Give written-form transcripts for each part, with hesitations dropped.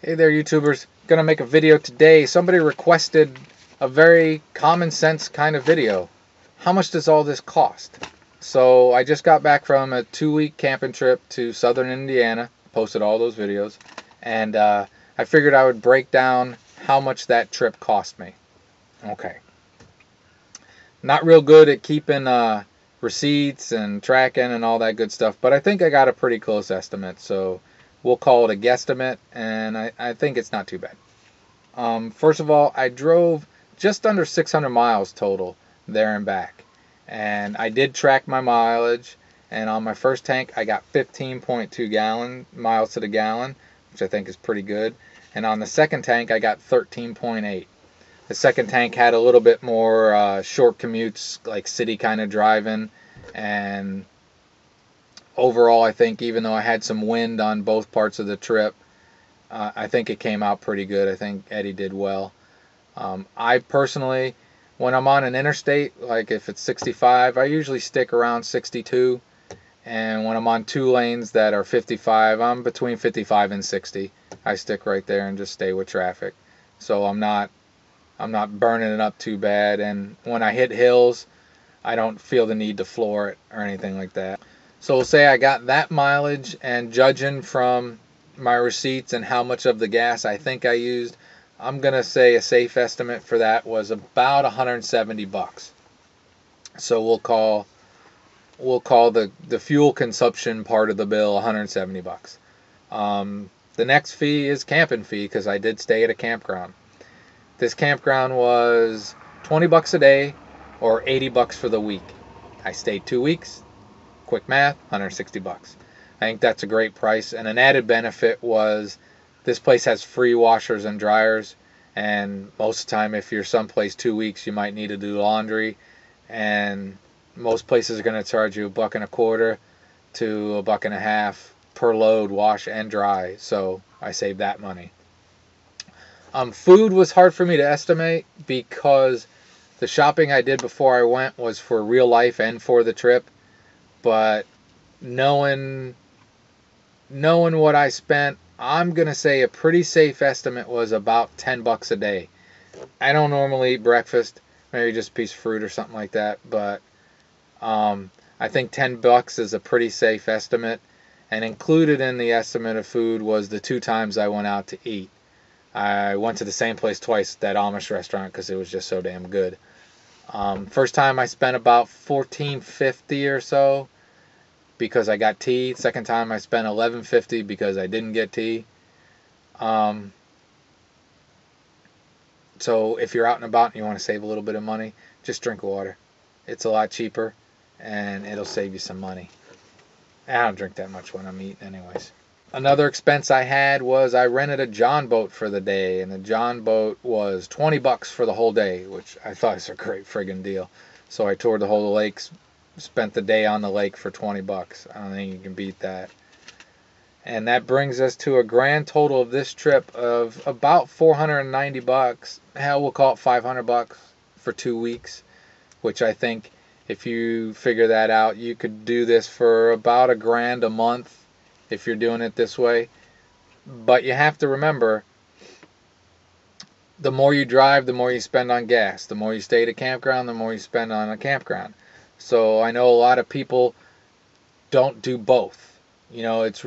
Hey there, YouTubers. Gonna make a video today. Somebody requested a very common sense kind of video. How much does all this cost? So I just got back from a 2-week camping trip to southern Indiana. Posted all those videos. And I figured I would break down how much that trip cost me. Okay. Not real good at keeping receipts and tracking and all that good stuff, but I think I got a pretty close estimate. So we'll call it a guesstimate, and I think it's not too bad. First of all, I drove just under 600 miles total there and back. And I did track my mileage. And on my first tank, I got 15.2 miles to the gallon, which I think is pretty good. And on the second tank, I got 13.8. The second tank had a little bit more short commutes, like city kind of driving. And overall, I think even though I had some wind on both parts of the trip, I think it came out pretty good. I think Eddie did well. I personally, when I'm on an interstate, like if it's 65, I usually stick around 62. And when I'm on two lanes that are 55, I'm between 55 and 60. I stick right there and just stay with traffic. So I'm not burning it up too bad. And when I hit hills, I don't feel the need to floor it or anything like that. So we'll say I got that mileage, and judging from my receipts and how much of the gas I think I used, I'm going to say a safe estimate for that was about 170 bucks. So we'll call the fuel consumption part of the bill 170 bucks. The next fee is camping fee, because I did stay at a campground. This campground was 20 bucks a day or 80 bucks for the week. I stayed 2 weeks. Quick math, 160 bucks. I think that's a great price. And an added benefit was this place has free washers and dryers. And most of the time, if you're someplace 2 weeks, you might need to do laundry. And most places are going to charge you $1.25 to $1.50 per load, wash and dry. So I saved that money. Food was hard for me to estimate because the shopping I did before I went was for real life and for the trip. But knowing what I spent, I'm going to say a pretty safe estimate was about 10 bucks a day. I don't normally eat breakfast, maybe just a piece of fruit or something like that, but I think 10 bucks is a pretty safe estimate. And included in the estimate of food was the 2 times I went out to eat. I went to the same place twice, that Amish restaurant, because it was just so damn good. First time I spent about $14.50 or so because I got tea. Second time I spent $11.50 because I didn't get tea. So if you're out and about and you want to save a little bit of money, just drink water. It's a lot cheaper and it'll save you some money. I don't drink that much when I'm eating anyways. Another expense I had was I rented a John boat for the day, and the John boat was 20 bucks for the whole day, which I thought was a great friggin' deal. So I toured the whole lakes, spent the day on the lake for 20 bucks. I don't think you can beat that. And that brings us to a grand total of this trip of about 490 bucks. Hell, we'll call it 500 bucks for 2 weeks, which I think if you figure that out, you could do this for about $1,000 a month if you're doing it this way. But you have to remember, the more you drive, the more you spend on gas. The more you stay at a campground, the more you spend on a campground. So I know a lot of people don't do both. You know, it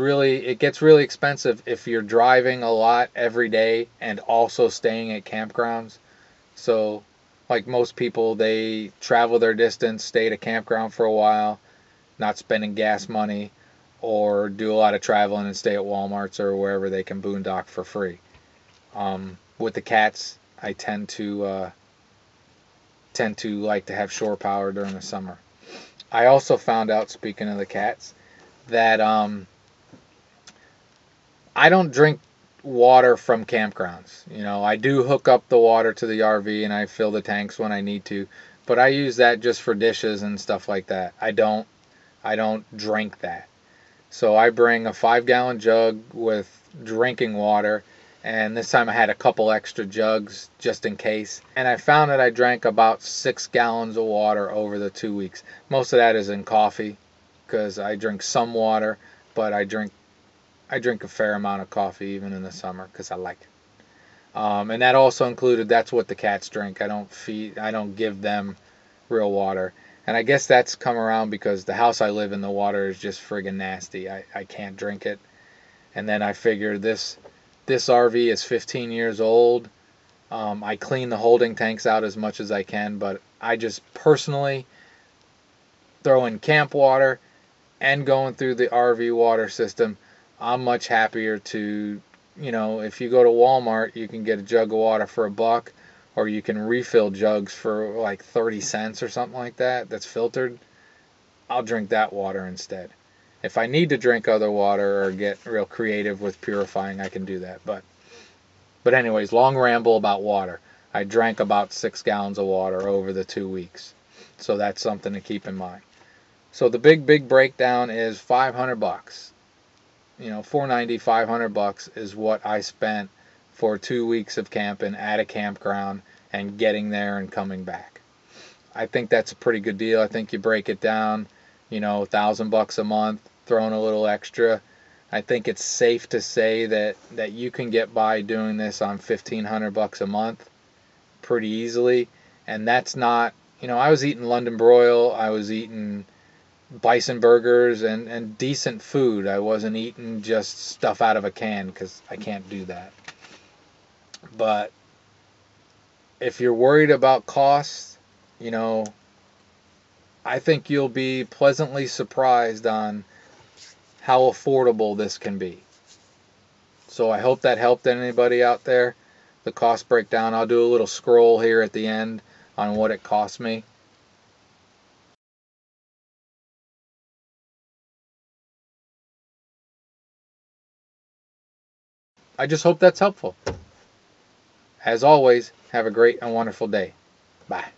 gets really expensive if you're driving a lot every day and also staying at campgrounds. So like most people, they travel their distance, stay at a campground for a while, not spending gas money, or do a lot of traveling and stay at Walmarts or wherever they can boondock for free. With the cats, I tend to like to have shore power during the summer. I also found out, speaking of the cats, that I don't drink water from campgrounds. You know, I do hook up the water to the RV and I fill the tanks when I need to, but I use that just for dishes and stuff like that. I don't drink that. So I bring a 5-gallon jug with drinking water, and this time I had a couple extra jugs just in case. And I found that I drank about 6 gallons of water over the 2 weeks. Most of that is in coffee, because I drink some water, but I drink I drink a fair amount of coffee even in the summer because I like it. And that also included, that's what the cats drink. I don't give them real water. And I guess that's come around because the house I live in, the water is just friggin' nasty. I can't drink it. And then I figure this RV is 15 years old. I clean the holding tanks out as much as I can, but I just personally throw in camp water and going through the RV water system. I'm much happier to, if you go to Walmart, you can get a jug of water for $1, or you can refill jugs for like 30 cents or something like that that's filtered. I'll drink that water instead. If I need to drink other water or get real creative with purifying, I can do that. But anyways, long ramble about water. I drank about 6 gallons of water over the 2 weeks. So that's something to keep in mind. So the big breakdown is $500. $490, $500 is what I spent for 2 weeks of camping at a campground and getting there and coming back. I think that's a pretty good deal. I think you break it down, $1,000 a month, throwing a little extra. I think it's safe to say that you can get by doing this on $1,500 a month pretty easily. And that's not, I was eating London broil, I was eating bison burgers and decent food. I wasn't eating just stuff out of a can because I can't do that. But if you're worried about costs, I think you'll be pleasantly surprised on how affordable this can be. So I hope that helped anybody out there. The cost breakdown, I'll do a little scroll here at the end on what it cost me. I just hope that's helpful. As always, have a great and wonderful day. Bye.